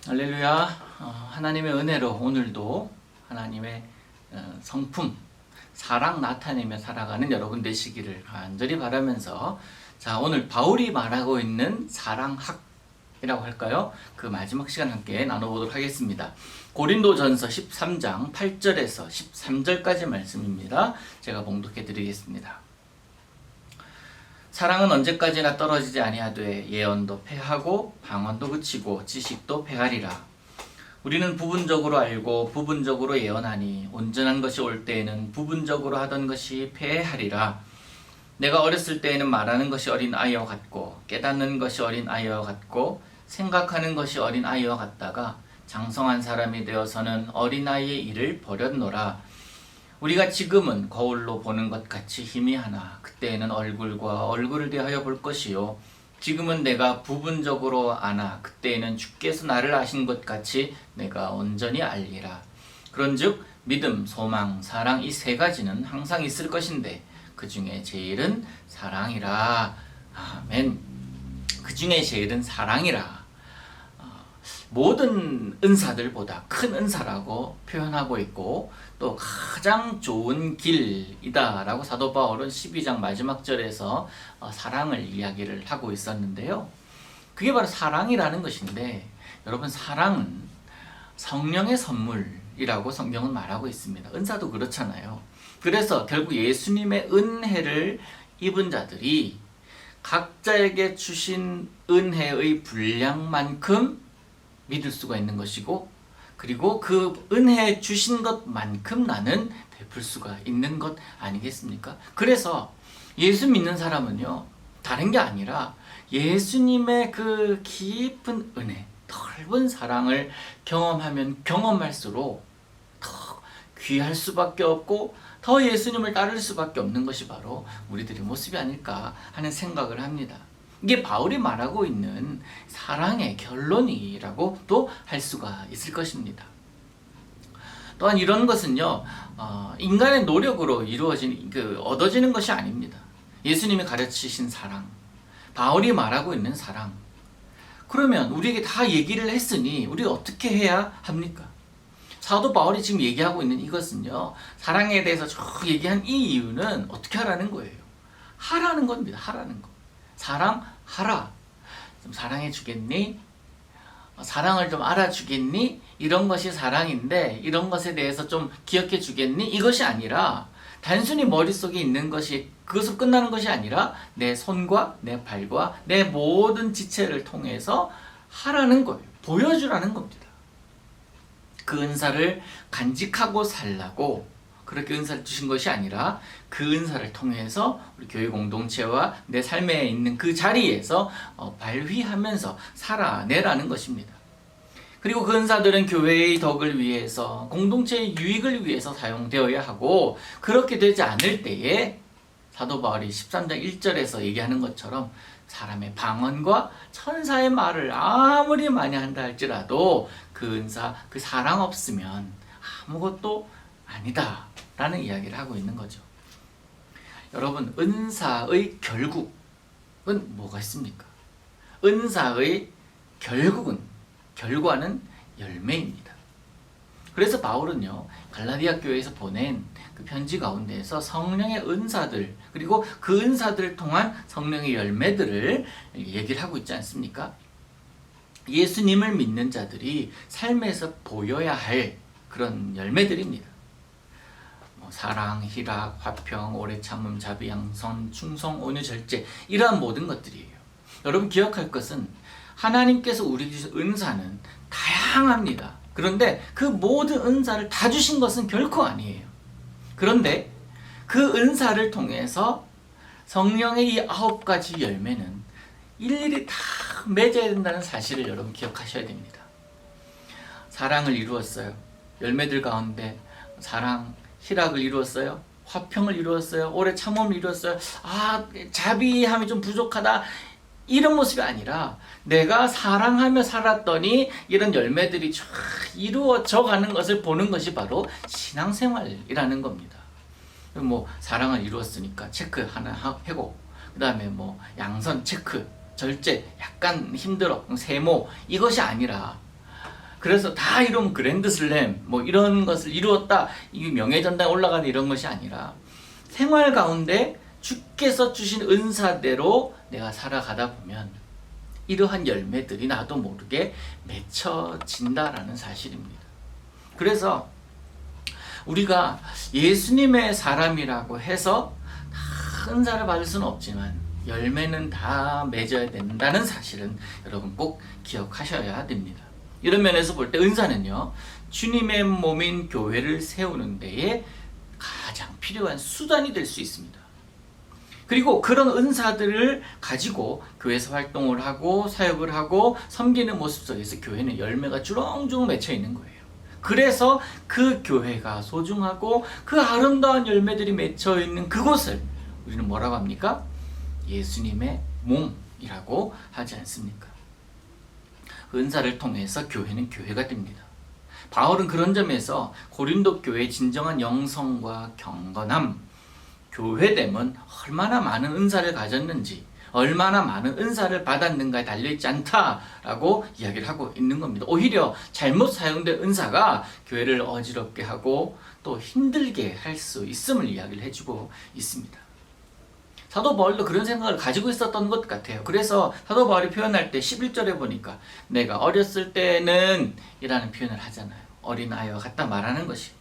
할렐루야. 하나님의 은혜로 오늘도 하나님의 성품, 사랑 나타내며 살아가는 여러분 되시기를 간절히 바라면서, 자, 오늘 바울이 말하고 있는 사랑학이라고 할까요? 그 마지막 시간 함께 나눠보도록 하겠습니다. 고린도전서 13장 8절에서 13절까지 말씀입니다. 제가 봉독해 드리겠습니다. 사랑은 언제까지나 떨어지지 아니하되 예언도 패하고 방언도 그치고 지식도 패하리라. 우리는 부분적으로 알고 부분적으로 예언하니 온전한 것이 올 때에는 부분적으로 하던 것이 패하리라. 내가 어렸을 때에는 말하는 것이 어린 아이와 같고 깨닫는 것이 어린 아이와 같고 생각하는 것이 어린 아이와 같다가 장성한 사람이 되어서는 어린아이의 일을 버렸노라. 우리가 지금은 거울로 보는 것 같이 희미하나 그때에는 얼굴과 얼굴을 대하여 볼 것이요 지금은 내가 부분적으로 아나 그때에는 주께서 나를 아신 것 같이 내가 온전히 알리라. 그런즉 믿음, 소망, 사랑 이 세 가지는 항상 있을 것인데 그 중에 제일은 사랑이라. 아멘. 그 중에 제일은 사랑이라. 모든 은사들보다 큰 은사라고 표현하고 있고 또 가장 좋은 길이다 라고 사도 바울은 12장 마지막 절에서 사랑을 이야기를 하고 있었는데요. 그게 바로 사랑이라는 것인데, 여러분, 사랑은 성령의 선물이라고 성경은 말하고 있습니다. 은사도 그렇잖아요. 그래서 결국 예수님의 은혜를 입은 자들이 각자에게 주신 은혜의 분량만큼 믿을 수가 있는 것이고, 그리고 그 은혜 주신 것만큼 나는 베풀 수가 있는 것 아니겠습니까? 그래서 예수 믿는 사람은요, 다른 게 아니라 예수님의 그 깊은 은혜, 넓은 사랑을 경험하면 경험할수록 더 귀할 수밖에 없고 더 예수님을 따를 수밖에 없는 것이 바로 우리들의 모습이 아닐까 하는 생각을 합니다. 이게 바울이 말하고 있는 사랑의 결론이라고 또 할 수가 있을 것입니다. 또한 이런 것은요, 인간의 노력으로 얻어지는 것이 아닙니다. 예수님이 가르치신 사랑, 바울이 말하고 있는 사랑. 그러면 우리에게 다 얘기를 했으니 우리 어떻게 해야 합니까? 사도 바울이 지금 얘기하고 있는 이것은요, 사랑에 대해서 쭉 얘기한 이 이유는 어떻게 하라는 거예요? 하라는 겁니다. 하라는 거. 사랑하라. 좀 사랑해 주겠니? 사랑을 좀 알아주겠니? 이런 것이 사랑인데 이런 것에 대해서 좀 기억해 주겠니? 이것이 아니라 단순히 머릿속에 있는 것이 그것으로 끝나는 것이 아니라 내 손과 내 발과 내 모든 지체를 통해서 하라는 거예요. 보여주라는 겁니다. 그 은사를 간직하고 살라고 그렇게 은사를 주신 것이 아니라 그 은사를 통해서 우리 교회 공동체와 내 삶에 있는 그 자리에서 발휘하면서 살아내라는 것입니다. 그리고 그 은사들은 교회의 덕을 위해서, 공동체의 유익을 위해서 사용되어야 하고, 그렇게 되지 않을 때에 사도 바울이 13장 1절에서 얘기하는 것처럼 사람의 방언과 천사의 말을 아무리 많이 한다 할지라도 그 은사, 그 사랑 없으면 아무것도 아니다 라는 이야기를 하고 있는 거죠. 여러분, 은사의 결국은 뭐가 있습니까? 은사의 결과는 열매입니다. 그래서 바울은요, 갈라디아 교회에서 보낸 그 편지 가운데에서 성령의 은사들, 그리고 그 은사들을 통한 성령의 열매들을 얘기를 하고 있지 않습니까? 예수님을 믿는 자들이 삶에서 보여야 할 그런 열매들입니다. 사랑, 희락, 화평, 오래 참음, 자비, 양선, 충성, 온유, 절제, 이러한 모든 것들이에요. 여러분 기억할 것은 하나님께서 우리 주신 은사는 다양합니다. 그런데 그 모든 은사를 다 주신 것은 결코 아니에요. 그런데 그 은사를 통해서 성령의 이 9가지 열매는 일일이 다 맺어야 된다는 사실을 여러분 기억하셔야 됩니다. 사랑을 이루었어요. 열매들 가운데 사랑, 희락을 이루었어요. 화평을 이루었어요. 오래 참음을 이루었어요. 자비함이 좀 부족하다. 이런 모습이 아니라 내가 사랑하며 살았더니 이런 열매들이 쫙 이루어져 가는 것을 보는 것이 바로 신앙생활이라는 겁니다. 사랑을 이루었으니까 체크 하나 하고, 그 다음에 양선 체크, 절제 약간 힘들어, 세모, 이것이 아니라 그래서 다 이런 그랜드슬램 뭐 이런 것을 이루었다, 이 명예전당에 올라가는 이런 것이 아니라 생활 가운데 주께서 주신 은사대로 내가 살아가다 보면 이러한 열매들이 나도 모르게 맺혀진다라는 사실입니다. 그래서 우리가 예수님의 사람이라고 해서 다 은사를 받을 수는 없지만 열매는 다 맺어야 된다는 사실은 여러분 꼭 기억하셔야 됩니다. 이런 면에서 볼 때 은사는요, 주님의 몸인 교회를 세우는 데에 가장 필요한 수단이 될 수 있습니다. 그리고 그런 은사들을 가지고 교회에서 활동을 하고 사역을 하고 섬기는 모습 속에서 교회는 열매가 주렁주렁 맺혀 있는 거예요. 그래서 그 교회가 소중하고 그 아름다운 열매들이 맺혀 있는 그곳을 우리는 뭐라고 합니까? 예수님의 몸이라고 하지 않습니까? 은사를 통해서 교회는 교회가 됩니다. 바울은 그런 점에서 고린도 교회의 진정한 영성과 경건함, 교회됨은 얼마나 많은 은사를 가졌는지, 얼마나 많은 은사를 받았는가에 달려있지 않다라고 이야기를 하고 있는 겁니다. 오히려 잘못 사용된 은사가 교회를 어지럽게 하고 또 힘들게 할 수 있음을 이야기를 해주고 있습니다. 사도 바울도 그런 생각을 가지고 있었던 것 같아요. 그래서 사도 바울이 표현할 때 11절에 보니까 내가 어렸을 때는 이라는 표현을 하잖아요. 어린아이와 같다 말하는 것이,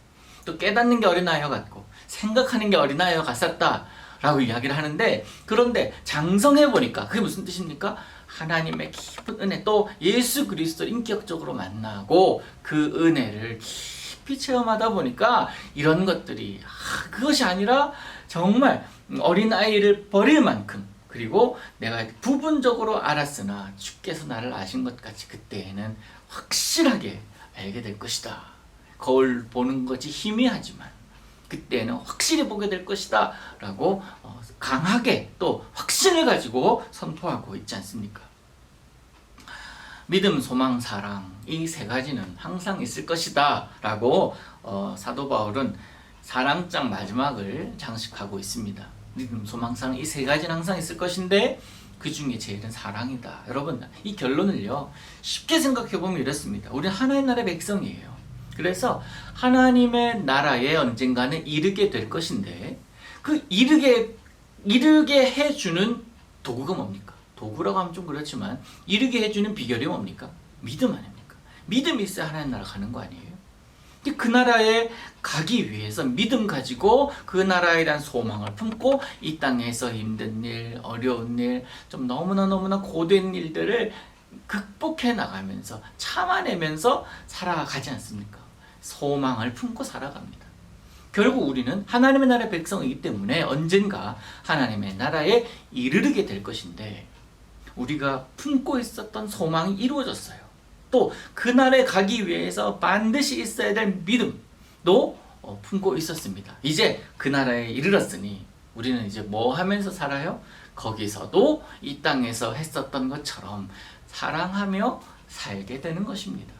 또 깨닫는 게 어린아이와 같고 생각하는 게 어린아이와 같았다 라고 이야기를 하는데, 그런데 장성해 보니까 그게 무슨 뜻입니까? 하나님의 깊은 은혜, 또 예수 그리스도 인격적으로 만나고 그 은혜를 깊이 체험하다 보니까 이런 것들이 그것이 아니라 정말 어린아이를 버릴 만큼, 그리고 내가 부분적으로 알았으나 주께서 나를 아신 것 같이 그때에는 확실하게 알게 될 것이다. 거울 보는 것이 희미하지만 그때는 확실히 보게 될 것이다 라고 강하게 또 확신을 가지고 선포하고 있지 않습니까? 믿음, 소망, 사랑, 이 세 가지는 항상 있을 것이다 라고 사도 바울은 사랑장 마지막을 장식하고 있습니다. 믿음, 소망, 사랑, 이 세 가지는 항상 있을 것인데 그 중에 제일은 사랑이다. 여러분, 이 결론을요 쉽게 생각해보면 이렇습니다. 우리는 하나의 나라의 백성이에요. 그래서 하나님의 나라에 언젠가는 이르게 될 것인데, 그 이르게 해주는 도구가 뭡니까? 도구라고 하면 좀 그렇지만 이르게 해주는 비결이 뭡니까? 믿음 아닙니까? 믿음이 있어야 하나님 나라 가는 거 아니에요? 그 나라에 가기 위해서 믿음 가지고 그 나라에 대한 소망을 품고 이 땅에서 힘든 일, 어려운 일, 좀 너무나 고된 일들을 극복해 나가면서 참아내면서 살아가지 않습니까? 소망을 품고 살아갑니다. 결국 우리는 하나님의 나라의 백성이기 때문에 언젠가 하나님의 나라에 이르게 될 것인데, 우리가 품고 있었던 소망이 이루어졌어요. 또 그날에 가기 위해서 반드시 있어야 될 믿음도 품고 있었습니다. 이제 그 나라에 이르렀으니 우리는 이제 뭐 하면서 살아요? 거기서도 이 땅에서 했었던 것처럼 사랑하며 살게 되는 것입니다.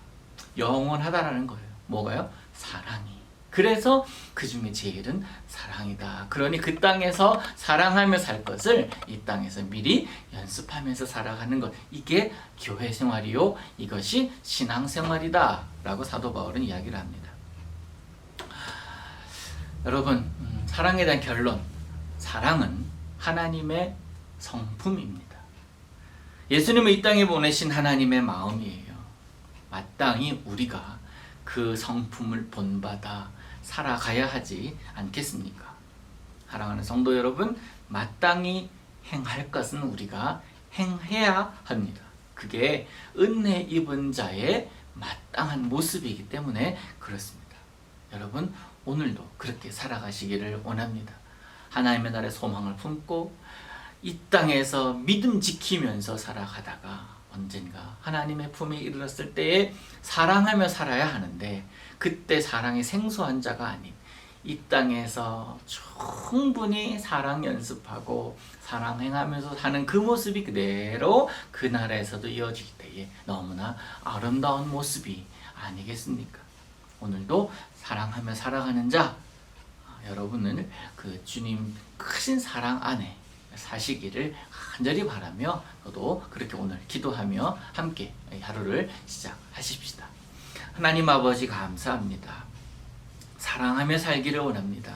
영원하다라는 거예요. 뭐가요? 사랑이. 그래서 그 중에 제일은 사랑이다. 그러니 그 땅에서 사랑하며 살 것을 이 땅에서 미리 연습하면서 살아가는 것, 이게 교회 생활이요, 이것이 신앙 생활이다 라고 사도 바울은 이야기를 합니다. 여러분, 사랑에 대한 결론, 사랑은 하나님의 성품입니다. 예수님을 이 땅에 보내신 하나님의 마음이에요. 마땅히 우리가 그 성품을 본받아 살아가야 하지 않겠습니까? 사랑하는 성도 여러분, 마땅히 행할 것은 우리가 행해야 합니다. 그게 은혜 입은 자의 마땅한 모습이기 때문에 그렇습니다. 여러분, 오늘도 그렇게 살아가시기를 원합니다. 하나님의 나라의 소망을 품고 이 땅에서 믿음 지키면서 살아가다가 언젠가 하나님의 품에 이르렀을 때에 사랑하며 살아야 하는데, 그때 사랑이 생소한 자가 아닌 이 땅에서 충분히 사랑 연습하고 사랑 행하면서 사는 그 모습이 그대로 그 나라에서도 이어질 때에 너무나 아름다운 모습이 아니겠습니까? 오늘도 사랑하며 살아가는 자, 여러분은 그 주님 크신 사랑 안에 사시기를 간절히 바라며, 저도 그렇게 오늘 기도하며 함께 하루를 시작하십시다. 하나님 아버지 감사합니다. 사랑하며 살기를 원합니다.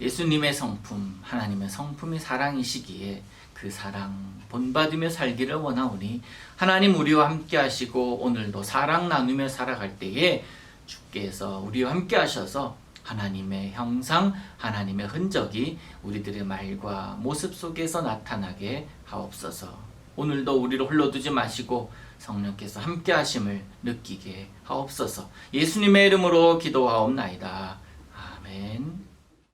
예수님의 성품, 하나님의 성품이 사랑이시기에 그 사랑 본받으며 살기를 원하오니 하나님 우리와 함께 하시고 오늘도 사랑 나누며 살아갈 때에 주께서 우리와 함께 하셔서 하나님의 형상, 하나님의 흔적이 우리들의 말과 모습 속에서 나타나게 하옵소서. 오늘도 우리를 홀로 두지 마시고 성령께서 함께 하심을 느끼게 하옵소서. 예수님의 이름으로 기도하옵나이다. 아멘.